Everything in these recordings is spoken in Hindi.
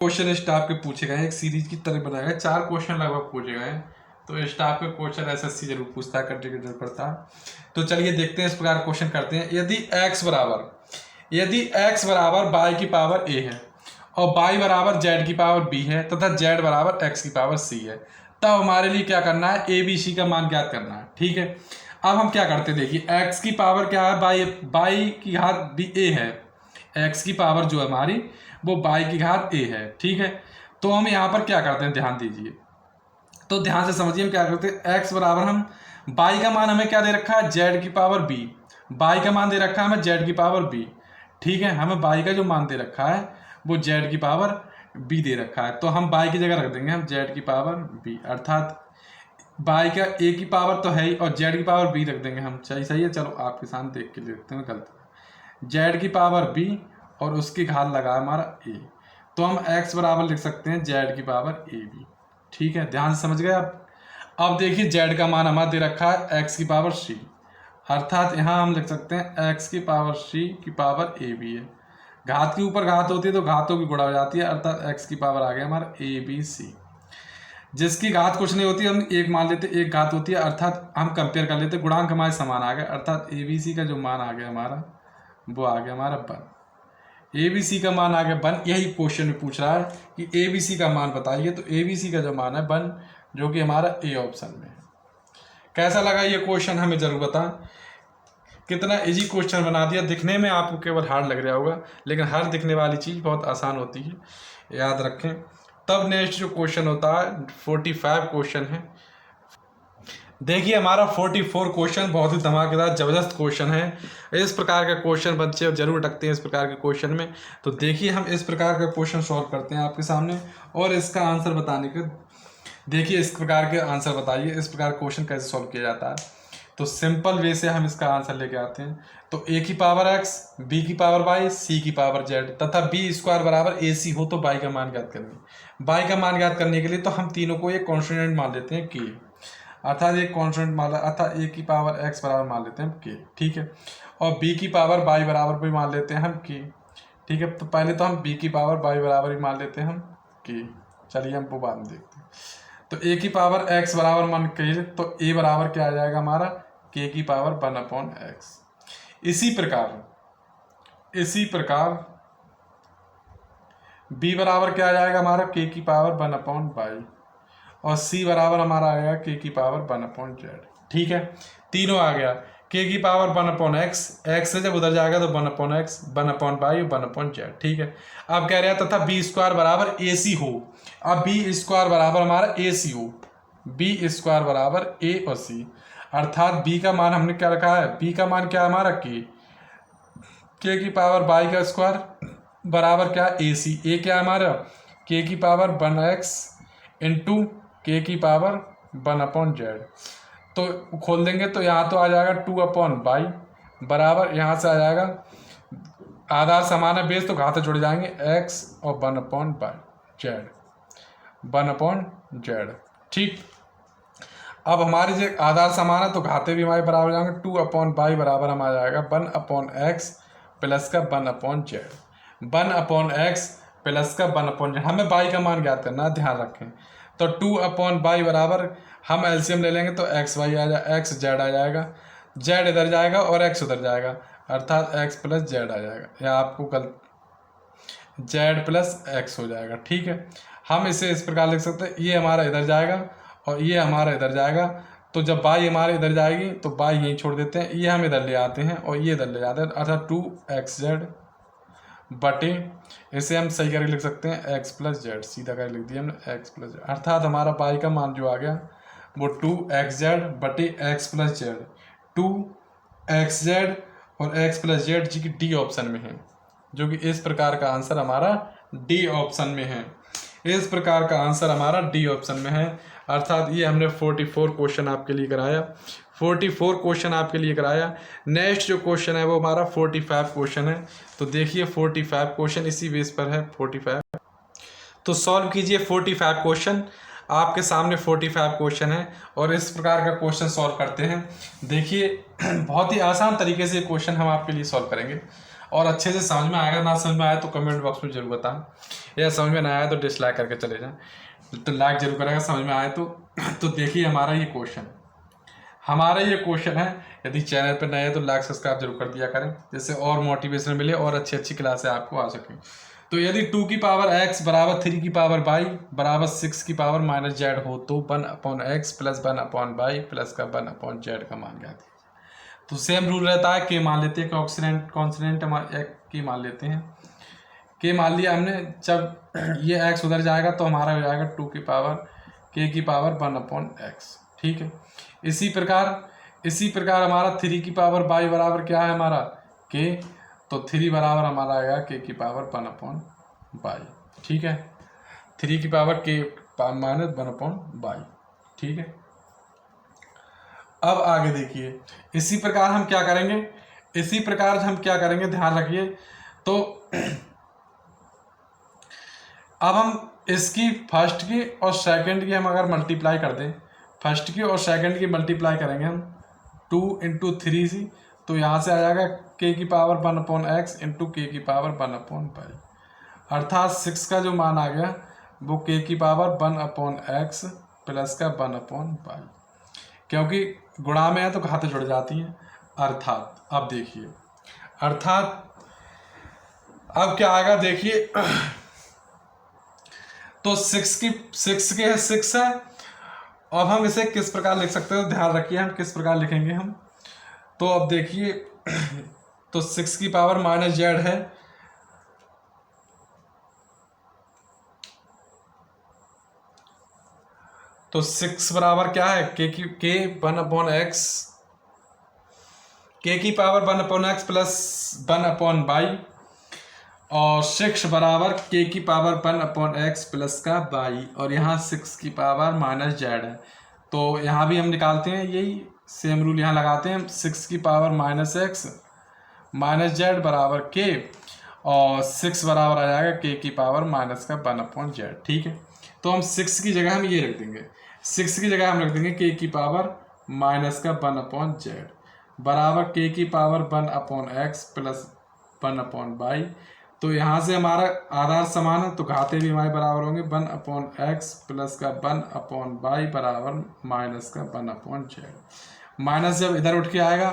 क्वेश्चन इस टाइप के पूछे गए, एक सीरीज की तरह बनाया गया, 4 क्वेश्चन लगभग पूछे गए। तो इस टाइप के क्वेश्चन एसएससी जरूर पूछता है, कंट्रीब्यूटर करता है। तो चलिए देखते हैं, इस प्रकार क्वेश्चन करते हैं। यदि x बराबर y की पावर a है और y बराबर z की पावर b है तथा z बराबर x की पावर c है, तब हमारे लिए क्या करना है, a b c का मान ज्ञात करना है। ठीक है, अब हम क्या करते हैं, देखिए x की पावर क्या है, y की घात भी a है। x की पावर जो है हमारी वो y की घात a है। ठीक है, तो हम यहाँ पर क्या करते हैं, ध्यान दीजिए, तो ध्यान से समझिए हम क्या करते हैं। x बराबर हम y का मान हमें क्या दे रखा है, z की पावर b, y का मान दे रखा है हमें z की पावर b। ठीक है, हमें y का जो मान दे रखा है वो z की पावर b दे रखा है, तो हम y की जगह रख देंगे हम z की पावर b, अर्थात y का a की पावर तो है ही और z की पावर b रख देंगे हम। सही है, चलो आपके सामने देख के देखते हैं, गलत z की पावर b और उसकी घात लगा हमारा a, तो हम x बराबर लिख सकते हैं z की पावर a b। ठीक है, ध्यान से समझ गए आप। अब देखिए z का मान हमारा दे रखा है x की पावर c, अर्थात यहाँ हम लिख सकते हैं x की पावर c की पावर a b है। घात के ऊपर घात होती है तो घातों की गुणा हो जाती है, अर्थात x की पावर आ गया हमारा a b c। जिसकी घात कुछ नहीं होती हम एक मान लेते, एक घात होती है, अर्थात हम कंपेयर कर लेते, गुणांक हमारे समान आ गए, अर्थात ए बी सी का जो मान आ गया हमारा वो आ गया हमारा 1। ए बी सी का मान आ गया 1। यही क्वेश्चन में पूछ रहा है कि ए बी सी का मान बताइए, तो ए बी सी का जो मान है 1, जो कि हमारा ए ऑप्शन में है। कैसा लगा ये क्वेश्चन हमें जरूर बताएं। कितना इजी क्वेश्चन बना दिया, दिखने में आपको केवल हार्ड लग रहा होगा, लेकिन हर दिखने वाली चीज़ बहुत आसान होती है, याद रखें। तब नेक्स्ट जो क्वेश्चन होता है 45 क्वेश्चन है। देखिए हमारा 44 क्वेश्चन बहुत ही धमाकेदार जबरदस्त क्वेश्चन है। इस प्रकार का क्वेश्चन बच्चे जरूर रखते हैं इस प्रकार के क्वेश्चन में। तो देखिए हम इस प्रकार का क्वेश्चन सॉल्व करते हैं आपके सामने, और इसका आंसर बताने के, देखिए इस प्रकार के आंसर बताइए, इस प्रकार क्वेश्चन कैसे सॉल्व किया जाता है। तो सिंपल वे से हम इसका आंसर लेके आते हैं। तो a की पावर x, b की पावर y, c की पावर z तथा b स्क्वायर बराबर ac हो तो y का मान ज्ञात करनी। y का मान ज्ञात करने के लिए तो हम तीनों को एक कॉन्स्टेंट मान लेते हैं k, अर्थात एक कॉन्स्टेंट मान, अर्थात a की पावर x बराबर मान लेते हैं k। ठीक है, और b की पावर y बराबर भी मान लेते हैं हम k। ठीक है, तो पहले तो हम b की पावर y बराबर ही मान लेते हैं हम k। चलिए हम वो बाद में देखते हैं। तो a की पावर x बराबर मान के, तो a बराबर क्या आ जाएगा हमारा, k की पावर 1/x। इसी प्रकार b बराबर क्या आ जाएगा हमारा, k की पावर 1/y, और c बराबर हमारा आएगा k की पावर 1/z। ठीक है, तीनों आ गया। k की पावर 1/x, x से जब उधर जाएगा तो 1/x, 1/y, 1/z। ठीक है, अब कह रहे हैं तथा b स्क्वायर बराबर ac हो। अब b स्क्वायर बराबर हमारा ac हो, b स्क्वायर बराबर a और c, अर्थात b का मान हमने क्या रखा है, b का मान क्या है हमारा k की पावर y का स्क्वायर बराबर क्या, ac, a क्या है हमारा k की पावर 1x इंटू k की पावर 1/z। तो खोल देंगे तो यहाँ तो आ जाएगा 2/y बराबर, यहाँ से आ जाएगा आधार समान है, बेस तो घाते जुड़ जाएंगे, x और 1/z। ठीक, अब हमारी जो आधार समान है तो घाते भी हमारे बराबर जाएंगे, 2/y बराबर हम आ जाएगा 1/x प्लस का 1/z, 1/x प्लस का 1/z। हमें y का मान ज्ञात करना है, ध्यान रखें। तो 2/y बराबर हम एलसीएम ले लेंगे तो एक्स वाई आ जाएगा, एक्स जेड आ जाएगा, जेड इधर जाएगा और एक्स उधर जाएगा, अर्थात एक्स प्लस जेड आ जाएगा, या आपको गलत जेड प्लस एक्स हो जाएगा। ठीक है, हम इसे इस प्रकार लिख सकते हैं, ये हमारा इधर जाएगा और ये हमारा इधर जाएगा, तो जब y हमारे इधर जाएगी तो y यहीं छोड़ देते हैं, ये हम इधर ले आते हैं और ये इधर ले जाते हैं, अर्थात 2xz बटे, इसे हम सही करके लिख सकते हैं x प्लस जेड, सीधा करके लिख दिया हमने x प्लस जेड, अर्थात हमारा y का मान जो आ गया वो 2xz बटे x प्लस जेड, 2xz और x प्लस जेड जी की डी ऑप्शन में है, जो कि इस प्रकार का आंसर हमारा डी ऑप्शन में है। इस प्रकार का आंसर हमारा डी ऑप्शन में है, अर्थात ये हमने 44 क्वेश्चन आपके लिए कराया, 44 क्वेश्चन आपके लिए कराया। नेक्स्ट जो क्वेश्चन है वो हमारा 45 क्वेश्चन है। तो देखिए 45 क्वेश्चन इसी बेस पर है 45। तो सॉल्व कीजिए 45 क्वेश्चन, आपके सामने 45 क्वेश्चन है और इस प्रकार का क्वेश्चन सॉल्व करते हैं। देखिए बहुत ही आसान तरीके से क्वेश्चन हम आपके लिए सॉल्व करेंगे। और अच्छे से समझ में आएगा। ना समझ में आया तो कमेंट बॉक्स में जरूर बताएं, या समझ में ना आया तो डिसलाइक करके चले जाएं। तो लाइक जरूर करेगा समझ में आए तो देखिए हमारा ये क्वेश्चन है। यदि चैनल पर नए हैं तो लाइक सब्सक्राइब जरूर कर दिया करें, जिससे और मोटिवेशन मिले और अच्छी अच्छी क्लासें आपको आ सकें। तो यदि 2 की पावर x बराबर 3 की पावर y बराबर 6 की पावर माइनस जेड हो तो 1/x प्लस 1/y प्लस का 1/z का मान ज्ञात कीजिए। तो सेम रूल रहता है, के मान लेते हैं, कॉन्स्टेंट के मान लेते हैं। के मान लिया हमने, जब ये x उधर जाएगा तो हमारा हो जाएगा 2 की पावर k की पावर 1/x। ठीक है, इसी प्रकार हमारा 3 की पावर y बराबर क्या है हमारा k, तो 3 बराबर हमारा आएगा k की पावर 1/y। ठीक है, 3 की पावर k माइनस 1/y। ठीक है, अब आगे देखिए, इसी प्रकार हम क्या करेंगे, ध्यान रखिए। तो अब हम इसकी फर्स्ट की और सेकंड की हम अगर मल्टीप्लाई कर दें, फर्स्ट की और सेकंड की मल्टीप्लाई करेंगे हम 2 × 3 तो यहाँ से आ जाएगा k की पावर 1/x इंटू के की पावर 1/y, अर्थात 6 का जो मान आ गया वो k की पावर 1/x प्लस का 1/y, क्योंकि गुणा में है तो घातें जुड़ जाती हैं। अर्थात अब देखिए, अब क्या आएगा देखिए, तो 6 है। अब हम इसे किस प्रकार लिख सकते हैं, तो ध्यान रखिए हम किस प्रकार लिखेंगे हम। तो अब देखिए, तो 6 की पावर माइनस जेड है, तो 6 बराबर क्या है के 1/x, के की पावर 1/x प्लस 1/y, और 6 बराबर के की पावर 1/x प्लस का y, और यहाँ 6 की पावर माइनस जेड है, तो यहाँ भी हम निकालते हैं, यही सेम रूल यहाँ लगाते हैं। 6 की पावर -x माइनस जेड बराबर के, और 6 बराबर आ जाएगा के की पावर माइनस का 1/z। ठीक है, तो हम 6 की जगह हम ये रख देंगे, 6 की जगह हम रख देंगे के की पावर माइनस का 1/z बराबर के की पावर 1/x प्लस 1/y। तो यहाँ से हमारा आधार समान है तो घाते भी हमारे बराबर होंगे, 1/x प्लस का 1/y बराबर माइनस का 1/z। माइनस जब इधर उठ के आएगा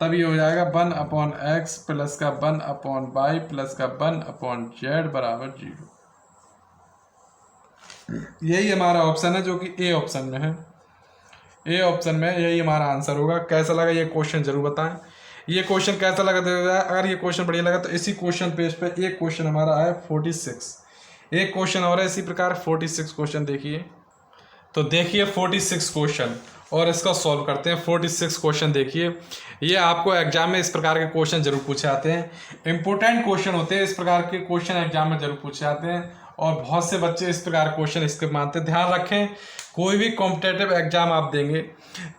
तब ये हो जाएगा 1/x प्लस का 1/y प्लस का 1/z बराबर 0। यही हमारा ऑप्शन है, जो कि ए ऑप्शन में है। ए ऑप्शन में यही हमारा आंसर होगा। कैसा लगा ये क्वेश्चन जरूर बताएं। ये क्वेश्चन कैसा लगा, अगर ये क्वेश्चन बढ़िया लगा तो इसी क्वेश्चन पेज पे एक क्वेश्चन हमारा आया 46, एक क्वेश्चन और है इसी प्रकार 46 क्वेश्चन देखिए। तो देखिए 46 क्वेश्चन और इसका सॉल्व करते हैं। 46 क्वेश्चन देखिए, ये आपको एग्जाम में इस प्रकार के क्वेश्चन जरूर पूछे आते हैं, इंपॉर्टेंट क्वेश्चन होते हैं, इस प्रकार के क्वेश्चन एग्जाम में जरूर पूछे आते हैं और बहुत से बच्चे इस प्रकार क्वेश्चन इसके मानते हैं। ध्यान रखें, कोई भी कॉम्पिटेटिव एग्जाम आप देंगे,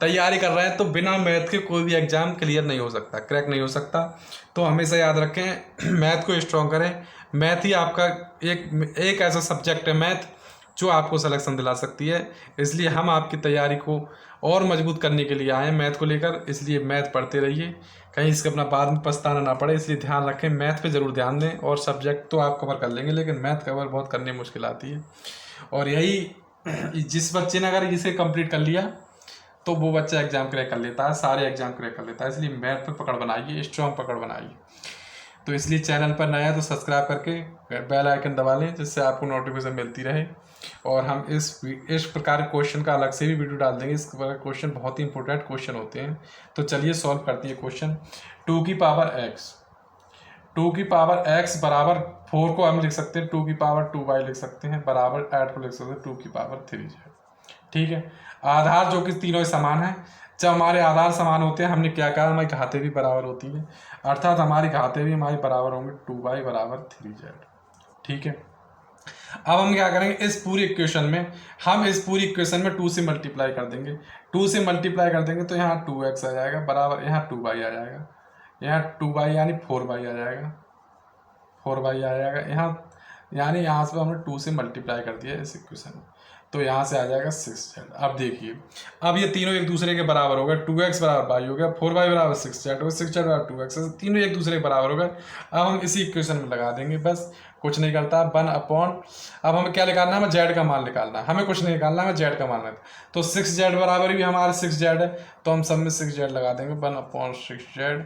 तैयारी कर रहे हैं, तो बिना मैथ के कोई भी एग्जाम क्लियर नहीं हो सकता, क्रैक नहीं हो सकता। तो हमेशा याद रखें, मैथ को स्ट्रॉन्ग करें। मैथ ही आपका एक ऐसा सब्जेक्ट है मैथ जो आपको सिलेक्शन दिला सकती है। इसलिए हम आपकी तैयारी को और मजबूत करने के लिए आए हैं मैथ को लेकर, इसलिए मैथ पढ़ते रहिए, कहीं इसके अपना बाद में पछताना ना पड़े। इसलिए ध्यान रखें, मैथ पे ज़रूर ध्यान दें, और सब्जेक्ट तो आप कवर कर लेंगे लेकिन मैथ कवर बहुत करने मुश्किल आती है। और यही जिस बच्चे ने अगर इसे कंप्लीट कर लिया तो वो बच्चा एग्जाम क्रैक कर लेता है, सारे एग्जाम क्रैक कर लेता है। इसलिए मैथ पे पकड़ बनाइए, स्ट्रॉन्ग पकड़ बनाइए। तो इसलिए चैनल पर नया है तो सब्सक्राइब करके बेल आइकन दबा लें, जिससे आपको नोटिफिकेशन मिलती रहे। और हम इस प्रकार क्वेश्चन का अलग से भी वीडियो डाल देंगे। इस प्रकार क्वेश्चन बहुत ही इंपॉर्टेंट क्वेश्चन होते हैं। तो चलिए सॉल्व करते हैं क्वेश्चन। 2 की पावर x बराबर 4 को हम लिख सकते हैं 2 की पावर 2y लिख सकते हैं, बराबर 8 को लिख सकते हैं 2 की पावर 3z। ठीक है, आधार जो कि तीनों समान है। जब हमारे आधार समान होते हैं, हमने क्या कहा, हमारी घातें भी बराबर होती हैं, अर्थात हमारी घातें भी हमारी बराबर होंगे 2y बराबर 3z। ठीक है, अब हम क्या करेंगे, इस पूरी इक्वेशन में 2 से मल्टीप्लाई कर देंगे। 2 से मल्टीप्लाई कर देंगे तो यहाँ 2x आ जाएगा, बराबर यहाँ 2y आ जाएगा, यहाँ 2y यानी 4y आ जाएगा, 4y आ जाएगा। यहाँ यानी यहाँ से हमने 2 से मल्टीप्लाई कर दिया इस इक्वेशन में, तो यहाँ से आ जाएगा 6z। अब देखिए, अब ये तीनों एक दूसरे के बराबर हो गए, 2x बराबर y हो गया, 4y बराबर 6z हो गया, 6z बराबर 2x, तीनों एक दूसरे के बराबर हो गए। अब हम इसी इक्वेशन में लगा देंगे, बस कुछ नहीं करता। 1/, अब हमें क्या निकालना है, हमें z का मान निकालना है, हमें कुछ नहीं निकालना, हमें z का मान है। तो 6z बराबर भी हमारा 6z है, तो हम सब में 6z लगा देंगे, 1/6z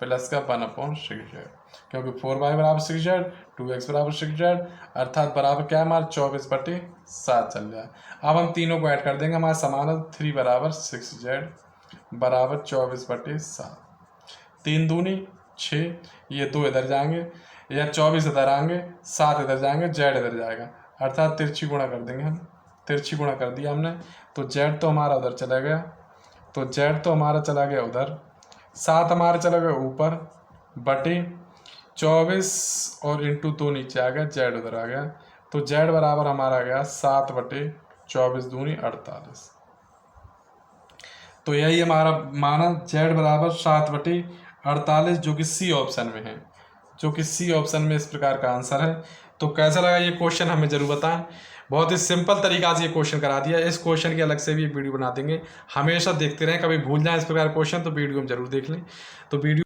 प्लस का 1/6z, क्योंकि 4y बराबर 6z, 2x बराबर 6z, अर्थात बराबर क्या हमारा 24/7 चल जाए। अब हम तीनों को ऐड कर देंगे, हमारा समान है 3 बराबर 6z बराबर 24/7, 3 दूनी 6, ये 2 इधर जाएंगे, या 24 इधर आएंगे, 7 इधर जाएंगे, z इधर जाएगा, अर्थात तिरछी गुणा कर देंगे हम, तिरछी गुणा कर दिया हमने, तो z तो हमारा उधर चला गया, तो z तो हमारा चला गया उधर, 7 हमारे चला गया ऊपर बटे 24 और इंटू 2 नीचे आ गया, z उधर आ गया, तो z बराबर हमारा आ गया 7/24 दूनी 48। तो यही हमारा माना z बराबर 7/48, जो कि सी ऑप्शन में है, जो कि सी ऑप्शन में इस प्रकार का आंसर है। तो कैसा लगा ये क्वेश्चन हमें जरूर बताएं। बहुत ही सिंपल तरीका से ये क्वेश्चन करा दिया। इस क्वेश्चन की अलग से भी एक वीडियो बना देंगे, हमेशा देखते रहें, कभी भूल जाएं इस प्रकार क्वेश्चन तो वीडियो में जरूर देख लें। तो वीडियो